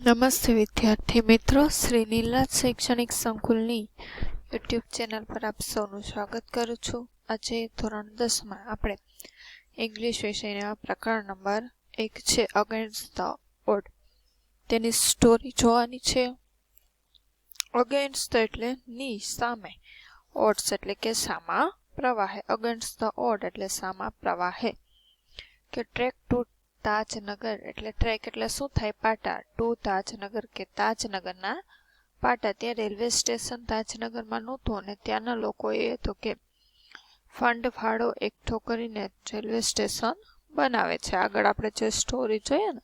નમસ્તે વિદ્યાર્થી મિત્રો, શ્રી નીલાજ શૈક્ષણિક સંકુલની યુટ્યુબ ચેનલ પર આપ સૌનું સ્વાગત કરું છું. આજે ધોરણ 10માં આપણે ઇંગ્લિશ વિષયના પ્રકરણ નંબર 1 છે અગેન્સ્ટ ધ ઓડ, તેની સ્ટોરી જોવાની છે. અગેન્સ્ટ એટલે ની સામે, ઓડ્સ એટલે કે સામા પ્રવાહે. અગેન્સ્ટ ધ ઓડ એટલે સામા પ્રવાહે. કે ટ્રેક ટુ તાજનગર એટલે ટ્રેક એટલે શું થાય? પાટા. ટુ તાજનગર કે તાજનગરના પાટા. ત્યાં રેલવે સ્ટેશન તાજનગરમાં નહોતું અને ત્યાંના લોકોએ તો કે ફંડ ફાળો એકઠો કરીને રેલવે સ્ટેશન બનાવે છે. આગળ આપણે જે સ્ટોરી જોઈએ ને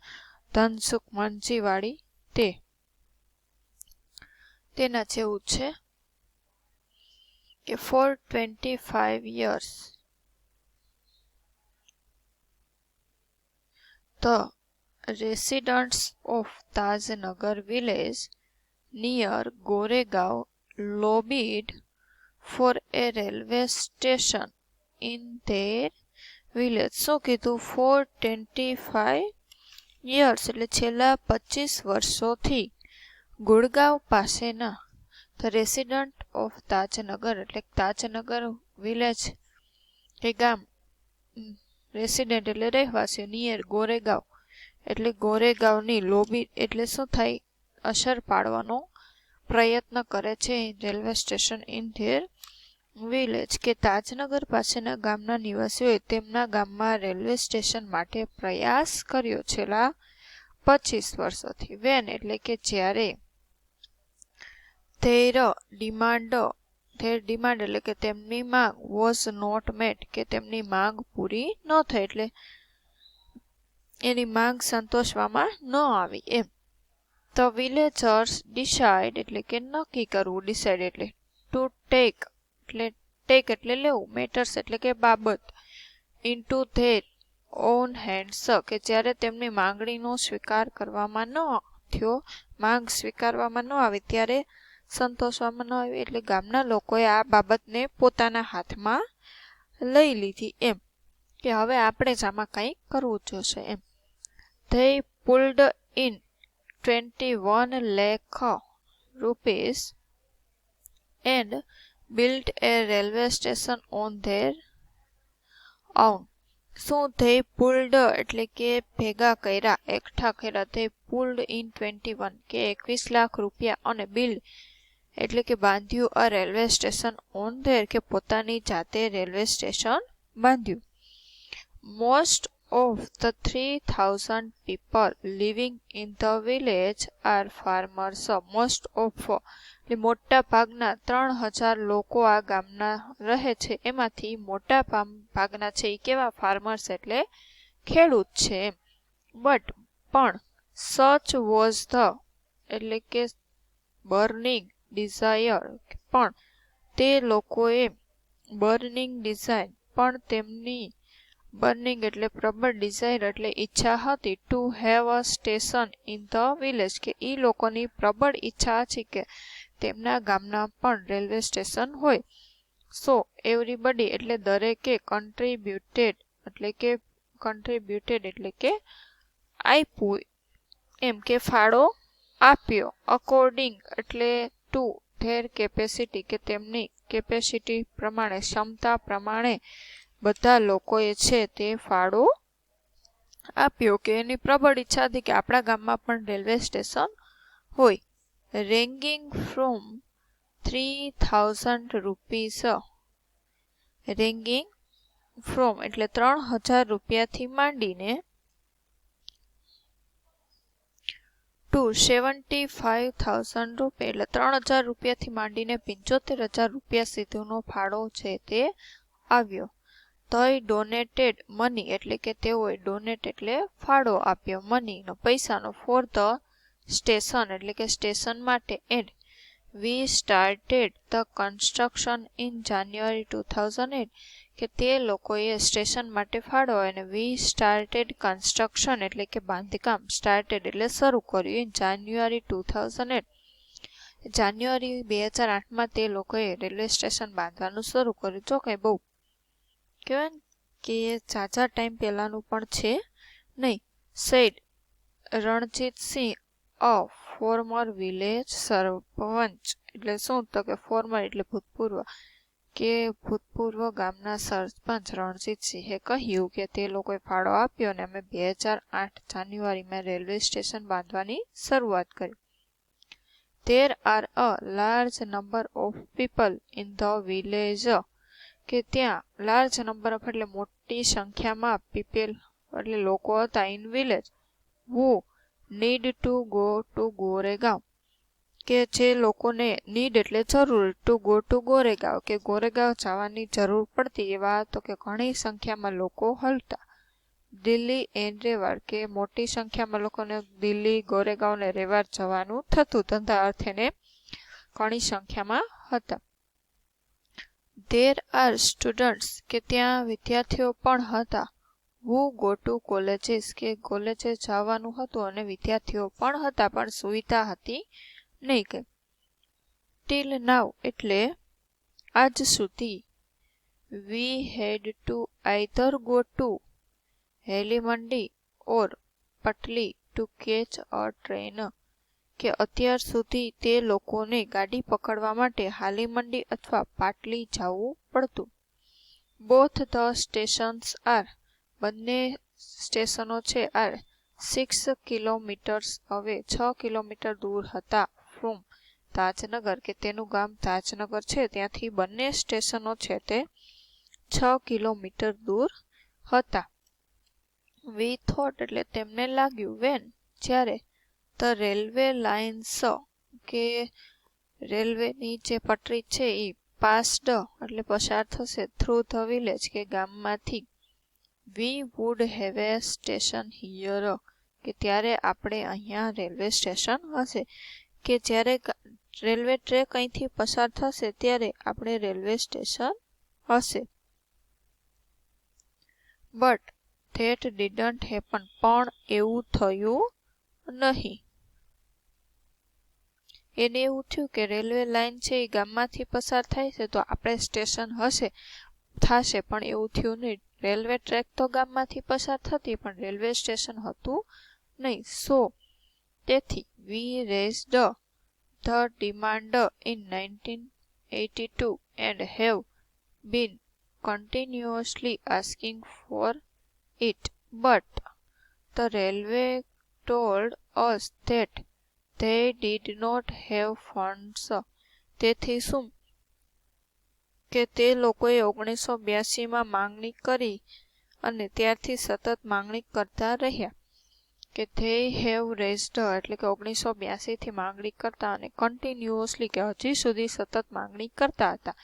ધનસુખ મંજીવાળી તેના જેવું છે કે for 25 years the residents of Tajnagar village near Goregaon lobbied for a railway station in their village. શું કીધું? for 25 years એટલે છેલ્લા 25 વર્ષોથી ગુડગાંવ પાસેના ધ રેસિડન્ટ ઓફ તાજનગર એટલે તાજનગર વિલેજ કે ગામ, રેસિડેન્ટ એટલે રહેવાસીઓ, નિયર ગોરેગાંવ એટલે ગોરેગાંવની, લોબી એટલે શું થાય? અસર પાડવાનો પ્રયત્ન કરે છે. Railway station in their village કે તાજનગર પાસેના ગામના નિવાસીઓએ તેમના ગામમાં રેલવે સ્ટેશન માટે પ્રયાસ કર્યો છેલ્લા 25 વર્ષોથી. વેન એટલે કે જ્યારે, their demand એટલે કે તેમની માંગ, was not met કે તેમની માંગ પૂરી ન થઈ એટલે એની માંગ સંતોષવામાં ન આવી એમ. The villagers decide એટલે કે નક્કી કરવું, decide એટલે to take એટલે લેવું, matters એટલે કે બાબત, into their own hands કે જ્યારે તેમની માંગણીનો સ્વીકાર કરવામાં ન થયો, માંગ સ્વીકારવામાં ન આવી ત્યારે સંતોષવામાં ન આવી એટલે ગામના લોકોએ આ બાબતને પોતાના હાથમાં લઈ લીધી એમ કે હવે આપણે જ આમાં કંઈક કરવું જોશે એમ. They pulled in 21 lakh rupees and built a railway station on their own. શું? they pulled એટલે કે ભેગા કર્યા, એકઠા કર્યા. they pulled in 21 કે 21 લાખ રૂપિયા અને build એટલે કે બાંધ્યું a railway station on their કે પોતાની જાતે રેલવે સ્ટેશન બાંધ્યું. Most of the 3000 people living in the village are farmers. Most of એટલે મોટા ભાગના, 3000 લોકો આ ગામના રહે છે એમાંથી મોટા ભાગના છે એ કેવા? ફાર્મર્સ એટલે ખેડૂત છે એમ. બટ પણ such was the એટલે કે બર્નિંગ ડિઝાયર પણ તે લોકોએ બર્નિંગ ડિઝાયર પણ તેમની બર્નિંગ એટલે પ્રબળ, ડિઝાયર એટલે ઈચ્છા હતી, to have a station in the village કે એ લોકોની પ્રબળ ઈચ્છા છે કે તેમના ગામના પણ રેલવે સ્ટેશન હોય. સો એવરીબડી એટલે દરેકે કન્ટ્રીબ્યુટેડ એટલે કે આપ્યું એમ કે ફાળો આપ્યો. અકોર્ડિંગ એટલે ટુ ધેર કેપેસિટી કે તેમની કેપેસિટી પ્રમાણે, ક્ષમતા પ્રમાણે બધા લોકોએ છે તે ફાળો આપ્યો કે એની પ્રબળ ઈચ્છા હતી કે આપણા ગામમાં પણ રેલવે સ્ટેશન હોય. રેંગિંગ ફ્રોમ 3000 રૂપીસ, રેંગિંગ ફ્રોમ એટલે 3000 રૂપિયાથી માંડીને ટુ 75,000 રૂપિયા એટલે 3000 રૂપિયાથી માંડીને 75,000 રૂપિયા સુધીનો ફાળો છે તે આવ્યો. they donated money એટલે કે તેઓએ ડોનેટ એટલે ફાળો આપ્યો, મનીનો પૈસાનો, ફોર ધ સ્ટેશન એટલે કે સ્ટેશન માટે. And we started the construction in January 2008 કે તે લોકોએ સ્ટેશન માટે ફાળો અને we started construction એટલે કે બાંધકામ, started એટલે શરૂ કર્યું, in January 2008 જાન્યુઆરી 2008માં તે લોકોએ રેલવે સ્ટેશન બાંધવાનું શરૂ કર્યું. જો કંઈ બહુ કહેવાય ને કે ઝાઝા ટાઈમ પહેલાંનું પણ છે નહીં. સેડ રણજીતસિંહ અ ફોર્મર વિલેજ સરપંચ એટલે શું? તો કે ફોર્મર એટલે ભૂતપૂર્વ, કે ભૂતપૂર્વ ગામના સરપંચ રણજીતસિંહે કહ્યું કે તે લોકોએ ફાળો આપ્યો અને અમે 2008 જાન્યુઆરીમાં રેલવે સ્ટેશન બાંધવાની શરૂઆત કરી. There are a large number of people in the village, કે ત્યાં લાર્જ નંબર ઓફ એટલે મોટી સંખ્યામાં પીપલ એટલે લોકો હતા in village who need to go to Goregaon, કે જે લોકોને નીડ એટલે જરૂર ટુ ગો ટુ ગોરેગાંવ, કે ગોરેગાંવ જવાની જરૂર પડતી એવા તો કે ઘણી સંખ્યામાં લોકો હલતા. દિલ્હી એન્ડ રેવાડ, કે મોટી સંખ્યામાં લોકોને દિલ્હી ગોરેગાંવ ને રેવાડ જવાનું થતું ધંધા અર્થે ને ઘણી સંખ્યામાં હતા. There are students, કે ત્યાં વિદ્યાર્થીઓ પણ હતા who go to colleges, કે કોલેજે જવાનું હતું અને વિદ્યાર્થીઓ પણ હતા પણ સુવિધા હતી નહીં. કે till now એટલે આજ સુધી we had to either go to હેલીમંડી or પટલી to catch a train, કે અત્યાર સુધી તે લોકોને ગાડી પકડવા માટે હાલીમંડી અથવા પાટલી જવું પડતું. બોથ ધ સ્ટેશન્સ આર, બંને સ્ટેશનો છે આર 6 કિલોમીટર્સ હવે 6 કિલોમીટર દૂર હતા ફ્રોમ તાજનગર, કે તેનું ગામ તાજનગર છે ત્યાંથી બંને સ્ટેશનો છે તે 6 કિલોમીટર દૂર હતા. વી થોટ એટલે તેમને લાગ્યું વેન જ્યારે ધ રેલવે લાઇન્સ, કે રેલવેની જે પટરી છે એ પાસ્ડ એટલે પસાર થશે થ્રુ ધ વિલેજ, કે ગામમાંથી વી would have a station here, કે ત્યારે આપણે અહીંયા રેલવે સ્ટેશન હશે, કે જ્યારે રેલવે ટ્રેક અહીંથી પસાર થશે ત્યારે આપણે રેલવે સ્ટેશન હશે. બટ ધેટ ડીડન્ટ હેપન, પણ એવું થયું નહીં. એને એવું થયું કે રેલવે લાઇન છે એ ગામમાંથી પસાર થાય છે તો આપણે સ્ટેશન હશે થશે, પણ એવું થયું નહીં. રેલવે ટ્રેક તો ગામમાંથી પસાર થતી પણ રેલવે સ્ટેશન હતું નહીં. સો તેથી we raised the demand in 1982 and have been continuously asking for it, but the railway told us that they did not have funds. તેથી શું? કે તે લોકોએ 1982માં માંગણી કરી અને ત્યારથી સતત માંગણી કરતા રહ્યા. કે they have raised એટલે કે 1982થી માંગણી કરતા અને કન્ટિન્યુઅસલી કે હજી સુધી સતત માંગણી કરતા હતા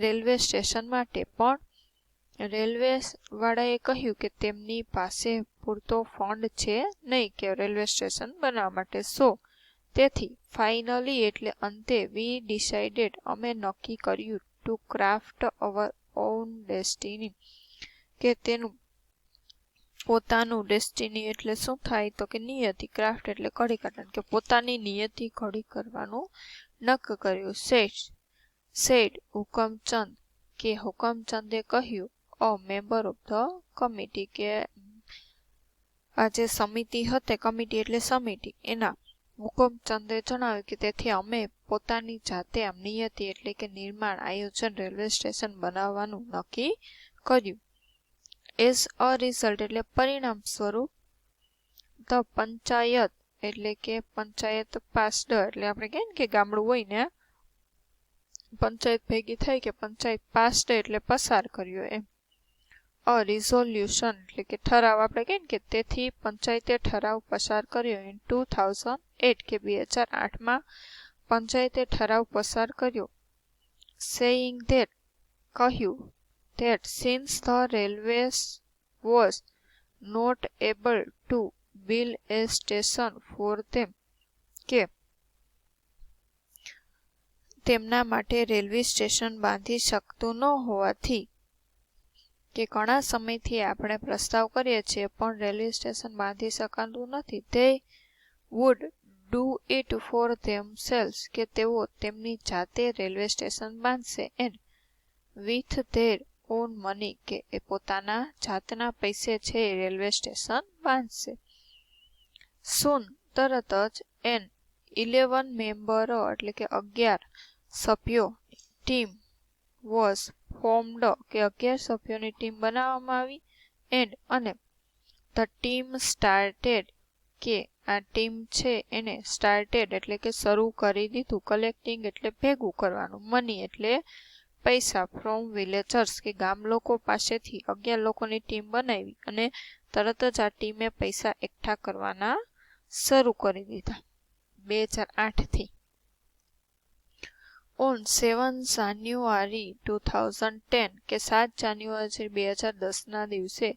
રેલવે સ્ટેશન માટે, પણ રેલવે વાળાએ કહ્યું કે તેમની પાસે પૂરતો ફંડ છે નહીં કે રેલવે સ્ટેશન બનાવવા માટે. સો તેથી ફાઇનલી એટલે અંતે વી ડિસાઇડેડ અમે નક્કી કર્યું to craft our own destiny, કે તેનું પોતાનું ડેસ્ટિની એટલે શું થાય તો કે નિયતિ, ક્રાફ્ટ એટલે ઘડી કાઢવાનું, કે પોતાની નિયતિ ઘડી કરવાનું નક્કી કર્યું. સેડ હુકમચંદ, કે હુકમચંદે કહ્યું અ મેમ્બર ઓફ ધ કમિટી, કે આ જે સમિતિ હતી, કમિટી એટલે સમિતિ, એના હુકમચંદે જણાવ્યું કે તેથી અમે પોતાની જાતે આમ નિયતિ એટલે કે નિર્માણ આયોજન રેલવે સ્ટેશન બનાવવાનું નક્કી કર્યું. એઝ અ રિઝલ્ટ એટલે પરિણામ સ્વરૂપ ધ પંચાયત એટલે કે પંચાયત પાસ્ડ એટલે આપણે કહીએ ને કે ગામડું હોય ને પંચાયત ભેગી થઈ કે પંચાયત પાસ્ડ એટલે પસાર કર્યો એમ. અ રિઝોલ્યુશન એટલે કે ઠરાવ આપણે કહીએ ને કે તેથી પંચાયતે ઠરાવ પસાર કર્યો ઇન 2008 કે 2008માં પંચાયતે ઠરાવ પસાર કર્યો. સેઇંગ ધેટ કહ્યું that since the railways was not able to build a station for them, કે તેમના માટે રેલવે સ્ટેશન બાંધી શકતું ન હોવાથી, કે ઘણા સમયથી આપણે પ્રસ્તાવ કરીએ છીએ પણ રેલવે સ્ટેશન બાંધી શકાતું નથી. they would do it for themselves, કે તેઓ તેમની જાતે રેલવે સ્ટેશન બાંધશે and with their own money, કે એ પોતાના જાતના પૈસે છે રેલવે સ્ટેશન બાંધશે. સૂન તરત જ એન 11 મેમ્બર એટલે કે 11 સભ્યો ટીમ વોઝ ફોર્મ્ડ કે 11 સભ્યોની ટીમ બનાવવામાં આવી એન્ડ અને ધ ટીમ સ્ટાર્ટેડ કે આ ટીમ છે એને સ્ટાર્ટેડ એટલે કે શરૂ કરી દીધું કલેક્ટિંગ એટલે ભેગું કરવાનું મની એટલે પૈસા ફ્રોમ વિલેજર્સ કે ગામ લોકો પાસેથી 11 લોકોની ટીમ બનાવી અને તરત જ આ ટીમે પૈસા એકઠા કરવાના શરૂ કરી દીધા 2008થી. ઓન 7 જાન્યુઆરી 2010 કે 7 જાન્યુઆરી 2010ના દિવસે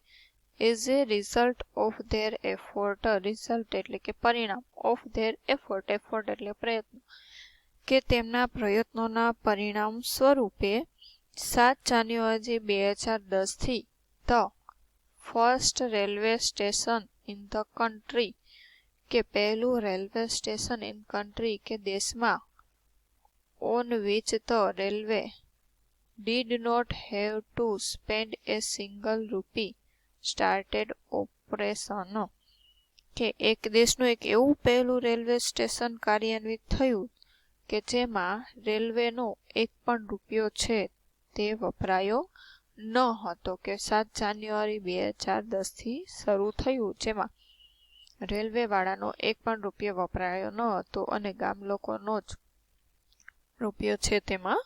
as a result of their effort result એટલે કે પરિણામ ઓફ ધેર એફોર્ટ એટલે પ્રયત્નો કે તેમના પ્રયત્નોના પરિણામ સ્વરૂપે 7 જાન્યુઆરી 2010થી the first railway station in the country કે પહેલું રેલવે સ્ટેશન ઇન કન્ટ્રી કે દેશમાં on which the railway did not have to spend a single rupee started operation કે એક દેશનું એક એવું પહેલું રેલવે સ્ટેશન કાર્યાન્વિત થયું કે જેમાં રેલવેનો એક પણ રૂપિયો છે તે વપરાયો ન હતો કે 7 જાન્યુઆરી 2010થી શરૂ થયું જેમાં રેલવેવાળાનો એક પણ રૂપિયો વપરાયો ન હતો અને ગામ લોકોનો જ રૂપિયો છે તેમાં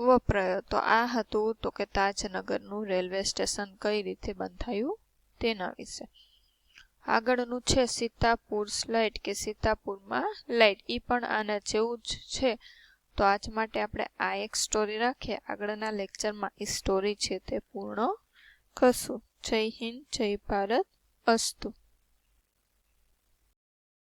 વપરાયો. તો આ હતું તો કે તાજનગરનું રેલવે સ્ટેશન કઈ રીતે બંધાયું તેના વિશે. આગળનું છે સીતાપુર સ્લાઇડ કે સીતાપુરમાં લાઇટ એ પણ આના જેવું જ છે. તો આજ માટે આપણે આ એક સ્ટોરી રાખીએ આગળના લેક્ચરમાં એ સ્ટોરી છે તે પૂર્ણ કરશું. જય હિન્દ જય ભારત અસ્તુ.